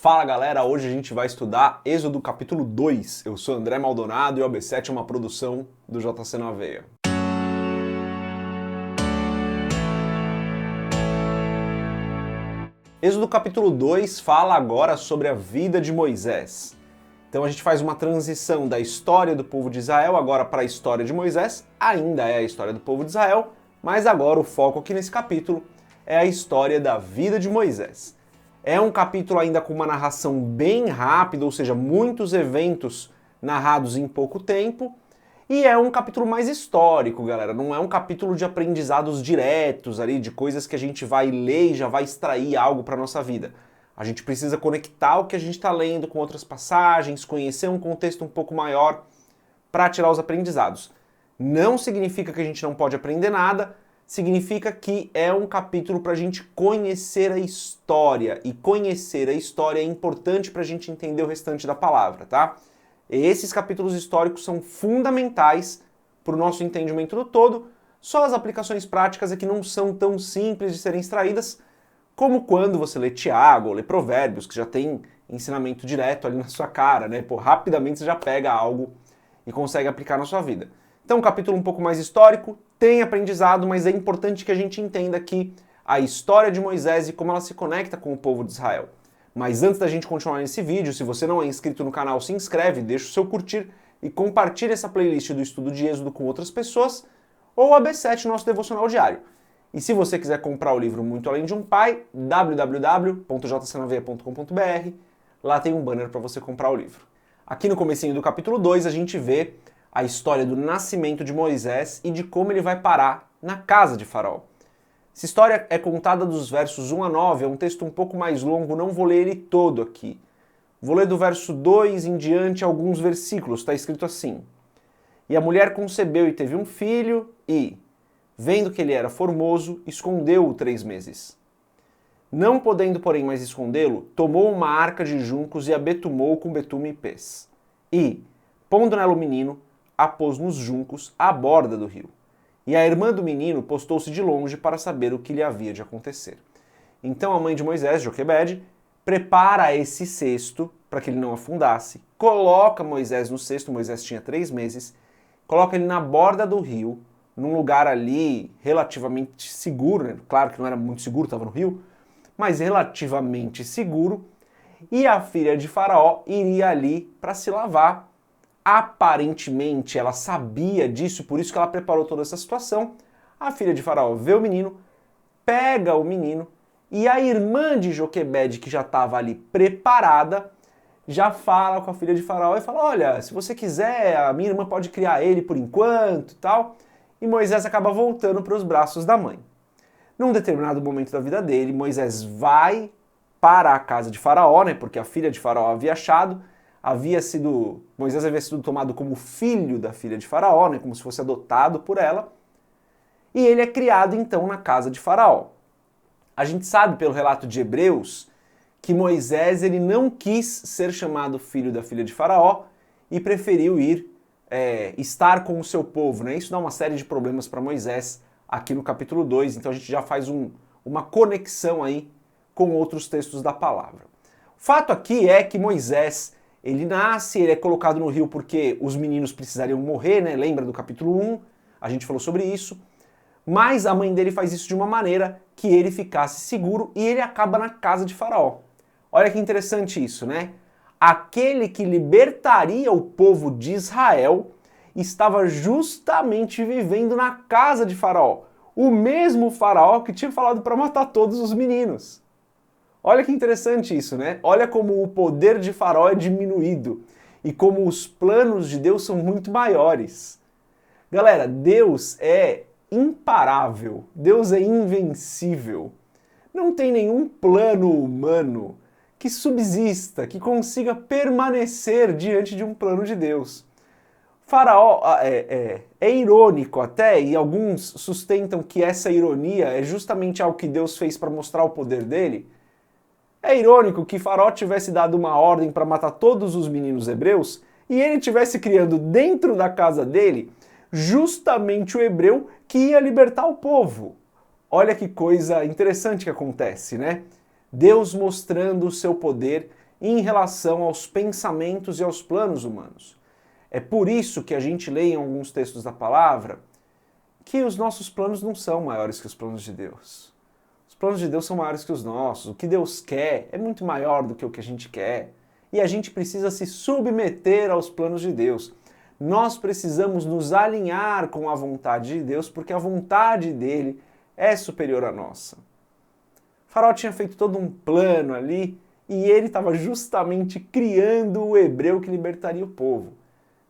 Fala galera, hoje a gente vai estudar Êxodo capítulo 2. Eu sou André Maldonado e o AB7 é uma produção do JC na Veia. Êxodo capítulo 2 fala agora sobre a vida de Moisés. Então a gente faz uma transição da história do povo de Israel agora para a história de Moisés. Ainda é a história do povo de Israel, mas agora o foco aqui nesse capítulo é a história da vida de Moisés. É um capítulo ainda com uma narração bem rápida, ou seja, muitos eventos narrados em pouco tempo, e é um capítulo mais histórico, galera. Não é um capítulo de aprendizados diretos ali, de coisas que a gente vai ler e já vai extrair algo para nossa vida. A gente precisa conectar o que a gente está lendo com outras passagens, conhecer um contexto um pouco maior para tirar os aprendizados. Não significa que a gente não pode aprender nada, significa que é um capítulo para a gente conhecer a história, e conhecer a história é importante para a gente entender o restante da palavra, tá? Esses capítulos históricos são fundamentais para o nosso entendimento do todo, só as aplicações práticas é que não são tão simples de serem extraídas, como quando você lê Tiago ou lê Provérbios, que já tem ensinamento direto ali na sua cara, né? Pô, rapidamente você já pega algo e consegue aplicar na sua vida. Então, um capítulo um pouco mais histórico, tem aprendizado, mas é importante que a gente entenda aqui a história de Moisés e como ela se conecta com o povo de Israel. Mas antes da gente continuar nesse vídeo, se você não é inscrito no canal, se inscreve, deixa o seu curtir e compartilha essa playlist do estudo de Êxodo com outras pessoas, ou a B7, nosso devocional diário. E se você quiser comprar o livro Muito Além de um Pai, www.jcnaveia.com.br, lá tem um banner para você comprar o livro. Aqui no comecinho do capítulo 2 a gente vê a história do nascimento de Moisés e de como ele vai parar na casa de Faraó. Essa história é contada dos versos 1 a 9, é um texto um pouco mais longo, não vou ler ele todo aqui. Vou ler do verso 2 em diante alguns versículos, está escrito assim: E a mulher concebeu e teve um filho e, vendo que ele era formoso, escondeu-o 3 meses. Não podendo, porém, mais escondê-lo, tomou uma arca de juncos e a betumou com betume e pés. E, pondo nela o menino, a pôs nos juncos à borda do rio. E a irmã do menino postou-se de longe para saber o que lhe havia de acontecer. Então a mãe de Moisés, Joquebede, prepara esse cesto para que ele não afundasse, coloca Moisés no cesto, Moisés tinha 3 meses, coloca ele na borda do rio, num lugar ali relativamente seguro, né? Claro que não era muito seguro, estava no rio, mas relativamente seguro, e a filha de Faraó iria ali para se lavar. Aparentemente ela sabia disso, por isso que ela preparou toda essa situação. A filha de Faraó vê o menino, pega o menino, e a irmã de Joquebede, que já estava ali preparada, já fala com a filha de Faraó e fala: olha, se você quiser, a minha irmã pode criar ele por enquanto, tal. E Moisés acaba voltando para os braços da mãe. Num determinado momento da vida dele, Moisés vai para a casa de Faraó, né, porque a filha de Faraó havia achado, Moisés havia sido tomado como filho da filha de Faraó, né, como se fosse adotado por ela, e ele é criado então na casa de Faraó. A gente sabe pelo relato de Hebreus que Moisés ele não quis ser chamado filho da filha de Faraó e preferiu estar com o seu povo, né? Isso dá uma série de problemas para Moisés aqui no capítulo 2, então a gente já faz uma conexão aí com outros textos da palavra. O fato aqui é que Moisés ele nasce, ele é colocado no rio porque os meninos precisariam morrer, né? Lembra do capítulo 1? A gente falou sobre isso. Mas a mãe dele faz isso de uma maneira que ele ficasse seguro e ele acaba na casa de Faraó. Olha que interessante isso, né? Aquele que libertaria o povo de Israel estava justamente vivendo na casa de Faraó. O mesmo Faraó que tinha falado para matar todos os meninos. Olha que interessante isso, né? Olha como o poder de Faraó é diminuído e como os planos de Deus são muito maiores. Galera, Deus é imparável, Deus é invencível. Não tem nenhum plano humano que subsista, que consiga permanecer diante de um plano de Deus. Faraó é irônico até, e alguns sustentam que essa ironia é justamente algo que Deus fez para mostrar o poder dele. É irônico que Faraó tivesse dado uma ordem para matar todos os meninos hebreus e ele tivesse criando dentro da casa dele justamente o hebreu que ia libertar o povo. Olha que coisa interessante que acontece, né? Deus mostrando o seu poder em relação aos pensamentos e aos planos humanos. É por isso que a gente lê em alguns textos da palavra que os nossos planos não são maiores que os planos de Deus. Os planos de Deus são maiores que os nossos. O que Deus quer é muito maior do que o que a gente quer. E a gente precisa se submeter aos planos de Deus. Nós precisamos nos alinhar com a vontade de Deus, porque a vontade dele é superior à nossa. Faraó tinha feito todo um plano ali e ele estava justamente criando o hebreu que libertaria o povo.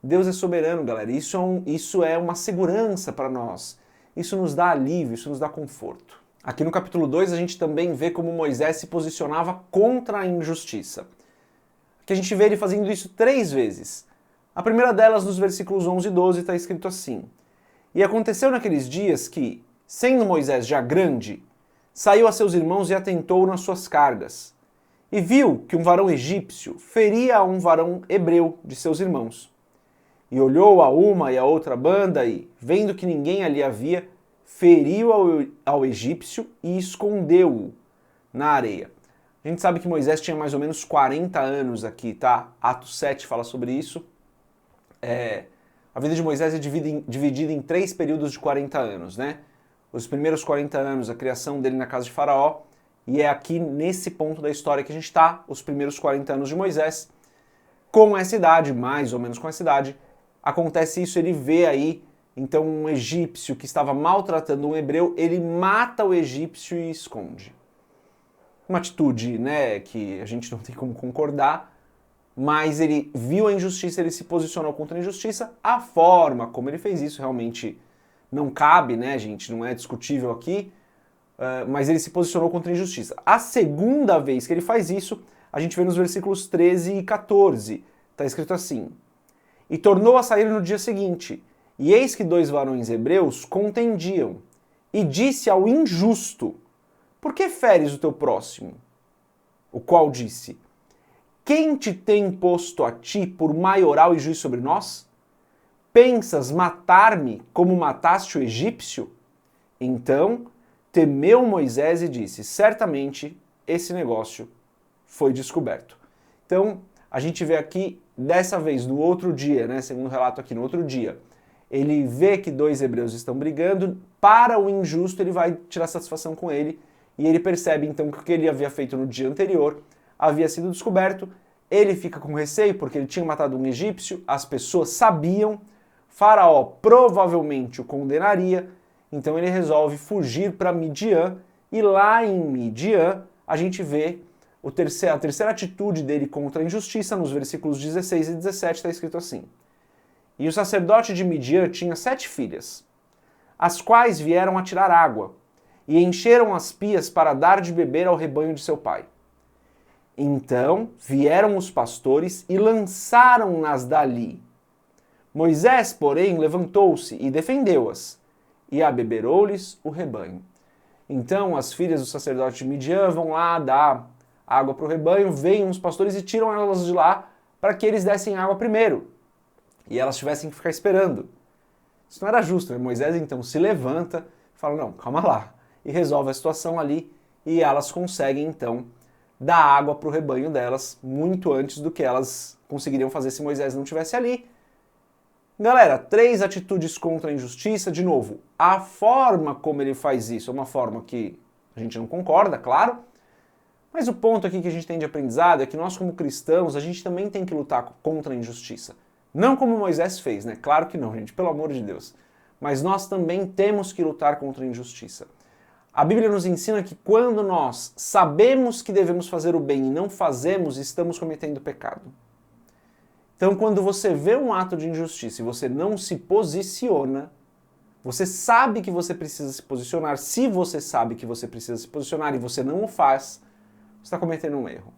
Deus é soberano, galera. Isso é uma segurança para nós. Isso nos dá alívio, isso nos dá conforto. Aqui no capítulo 2 a gente também vê como Moisés se posicionava contra a injustiça. Aqui a gente vê ele fazendo isso 3 vezes. A primeira delas, nos versículos 11 e 12, está escrito assim: E aconteceu naqueles dias que, sendo Moisés já grande, saiu a seus irmãos e atentou nas suas cargas. E viu que um varão egípcio feria a um varão hebreu de seus irmãos. E olhou a uma e a outra banda e, vendo que ninguém ali havia, feriu ao egípcio e escondeu-o na areia. A gente sabe que Moisés tinha mais ou menos 40 anos aqui, tá? Atos 7 fala sobre isso. A vida de Moisés é dividida em 3 períodos de 40 anos, né? Os primeiros 40 anos, a criação dele na casa de Faraó, e é aqui nesse ponto da história que a gente está, os primeiros 40 anos de Moisés. Com essa idade, mais ou menos com essa idade, acontece isso, ele vê aí, então, um egípcio que estava maltratando um hebreu, ele mata o egípcio e esconde. Uma atitude, né, que a gente não tem como concordar, mas ele viu a injustiça, ele se posicionou contra a injustiça. A forma como ele fez isso realmente não cabe, né, gente, não é discutível aqui, mas ele se posicionou contra a injustiça. A segunda vez que ele faz isso, a gente vê nos versículos 13 e 14, está escrito assim: E tornou a sair no dia seguinte, e eis que 2 varões hebreus contendiam, e disse ao injusto: Por que feres o teu próximo? O qual disse: Quem te tem posto a ti por maioral e juiz sobre nós? Pensas matar-me como mataste o egípcio? Então temeu Moisés e disse: Certamente esse negócio foi descoberto. Então a gente vê aqui, dessa vez, no outro dia, né, segundo o relato aqui, no outro dia, ele vê que 2 hebreus estão brigando, para o injusto ele vai tirar satisfação com ele, e ele percebe então que o que ele havia feito no dia anterior havia sido descoberto. Ele fica com receio porque ele tinha matado um egípcio, as pessoas sabiam, Faraó provavelmente o condenaria, então ele resolve fugir para Midian, e lá em Midian a gente vê a terceira atitude dele contra a injustiça. Nos versículos 16 e 17 está escrito assim: E o sacerdote de Midian tinha 7 filhas, as quais vieram a tirar água, e encheram as pias para dar de beber ao rebanho de seu pai. Então vieram os pastores e lançaram-nas dali. Moisés, porém, levantou-se e defendeu-as, e abeberou-lhes o rebanho. Então as filhas do sacerdote de Midian vão lá dar água para o rebanho, vêm os pastores e tiram elas de lá para que eles dessem água primeiro, e elas tivessem que ficar esperando. Isso não era justo, né? Moisés então se levanta e fala: não, calma lá, e resolve a situação ali, e elas conseguem então dar água para o rebanho delas muito antes do que elas conseguiriam fazer se Moisés não estivesse ali. Galera, 3 atitudes contra a injustiça. De novo, a forma como ele faz isso é uma forma que a gente não concorda, claro, mas o ponto aqui que a gente tem de aprendizado é que nós, como cristãos, a gente também tem que lutar contra a injustiça. Não como Moisés fez, né? Claro que não, gente, pelo amor de Deus. Mas nós também temos que lutar contra a injustiça. A Bíblia nos ensina que quando nós sabemos que devemos fazer o bem e não fazemos, estamos cometendo pecado. Então, quando você vê um ato de injustiça e você não se posiciona, você sabe que você precisa se posicionar. Se você sabe que você precisa se posicionar e você não o faz, você está cometendo um erro.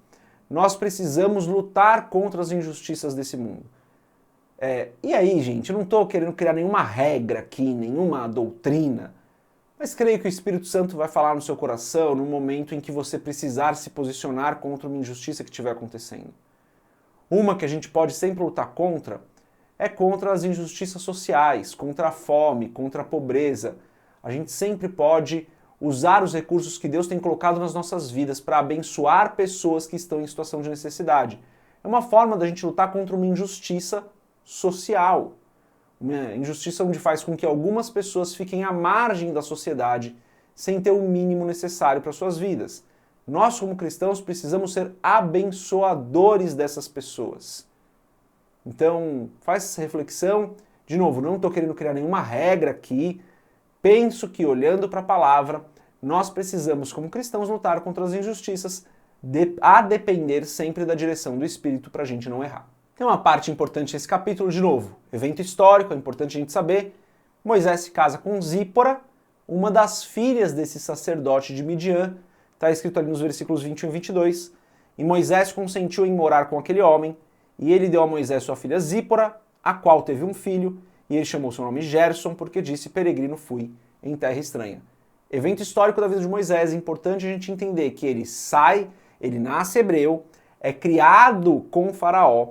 Nós precisamos lutar contra as injustiças desse mundo. E aí, gente, eu não estou querendo criar nenhuma regra aqui, nenhuma doutrina, mas creio que o Espírito Santo vai falar no seu coração no momento em que você precisar se posicionar contra uma injustiça que estiver acontecendo. Uma que a gente pode sempre lutar contra é contra as injustiças sociais, contra a fome, contra a pobreza. A gente sempre pode usar os recursos que Deus tem colocado nas nossas vidas para abençoar pessoas que estão em situação de necessidade. É uma forma da gente lutar contra uma injustiça social. Uma injustiça onde faz com que algumas pessoas fiquem à margem da sociedade sem ter o mínimo necessário para suas vidas. Nós, como cristãos, precisamos ser abençoadores dessas pessoas. Então, faz essa reflexão. De novo, não estou querendo criar nenhuma regra aqui. Penso que, olhando para a palavra, nós precisamos, como cristãos, lutar contra as injustiças, a depender sempre da direção do Espírito para a gente não errar. Tem uma parte importante nesse capítulo, de novo, evento histórico, é importante a gente saber. Moisés se casa com Zípora, uma das filhas desse sacerdote de Midian. Está escrito ali nos versículos 21 e 22. E Moisés consentiu em morar com aquele homem, e ele deu a Moisés sua filha Zípora, a qual teve um filho, e ele chamou seu nome Gerson, porque disse, peregrino fui em terra estranha. Evento histórico da vida de Moisés, é importante a gente entender que ele nasce hebreu, é criado com Faraó,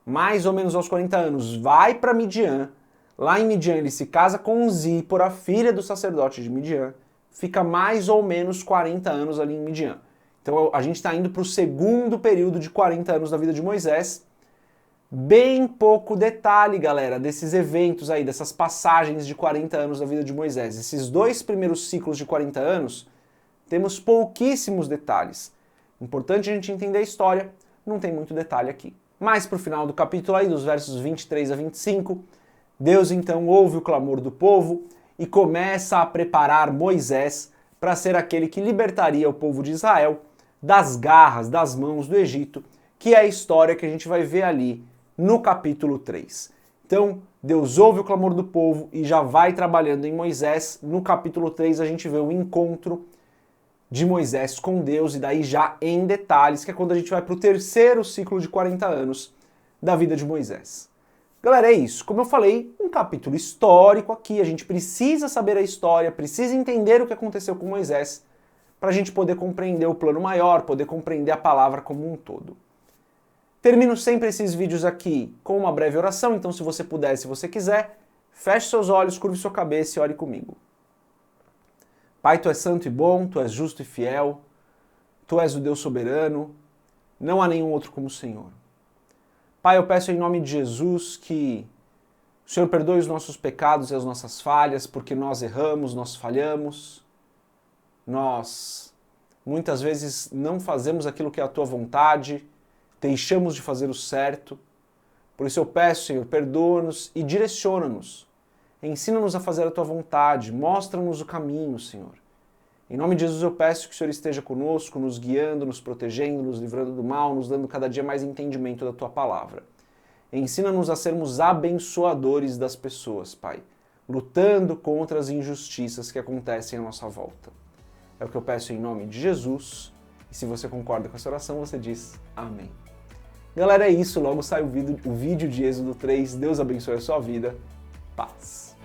mais ou menos aos 40 anos, vai para Midian, lá em Midian ele se casa com Zípora, filha do sacerdote de Midian, fica mais ou menos 40 anos ali em Midian. Então a gente está indo para o segundo período de 40 anos da vida de Moisés. Bem pouco detalhe, galera, desses eventos aí, dessas passagens de 40 anos da vida de Moisés. Esses dois primeiros ciclos de 40 anos, temos pouquíssimos detalhes. Importante a gente entender a história, não tem muito detalhe aqui. Mas pro final do capítulo aí, dos versos 23 a 25, Deus então ouve o clamor do povo e começa a preparar Moisés para ser aquele que libertaria o povo de Israel das garras, das mãos do Egito, que é a história que a gente vai ver ali no capítulo 3. Então, Deus ouve o clamor do povo e já vai trabalhando em Moisés. No capítulo 3 a gente vê o encontro de Moisés com Deus e daí já em detalhes, que é quando a gente vai para o terceiro ciclo de 40 anos da vida de Moisés. Galera, é isso. Como eu falei, um capítulo histórico aqui, a gente precisa saber a história, precisa entender o que aconteceu com Moisés para a gente poder compreender o plano maior, poder compreender a palavra como um todo. Termino sempre esses vídeos aqui com uma breve oração, então se você puder, se você quiser, feche seus olhos, curve sua cabeça e ore comigo. Pai, Tu és santo e bom, Tu és justo e fiel, Tu és o Deus soberano, não há nenhum outro como o Senhor. Pai, eu peço em nome de Jesus que o Senhor perdoe os nossos pecados e as nossas falhas, porque nós erramos, nós falhamos, nós muitas vezes não fazemos aquilo que é a Tua vontade, deixamos de fazer o certo. Por isso eu peço, Senhor, perdoa-nos e direciona-nos. Ensina-nos a fazer a Tua vontade, mostra-nos o caminho, Senhor. Em nome de Jesus eu peço que o Senhor esteja conosco, nos guiando, nos protegendo, nos livrando do mal, nos dando cada dia mais entendimento da Tua palavra. Ensina-nos a sermos abençoadores das pessoas, Pai, lutando contra as injustiças que acontecem à nossa volta. É o que eu peço em nome de Jesus. E se você concorda com essa oração, você diz amém. Galera, é isso. Logo sai o vídeo de Êxodo 3. Deus abençoe a sua vida. Paz.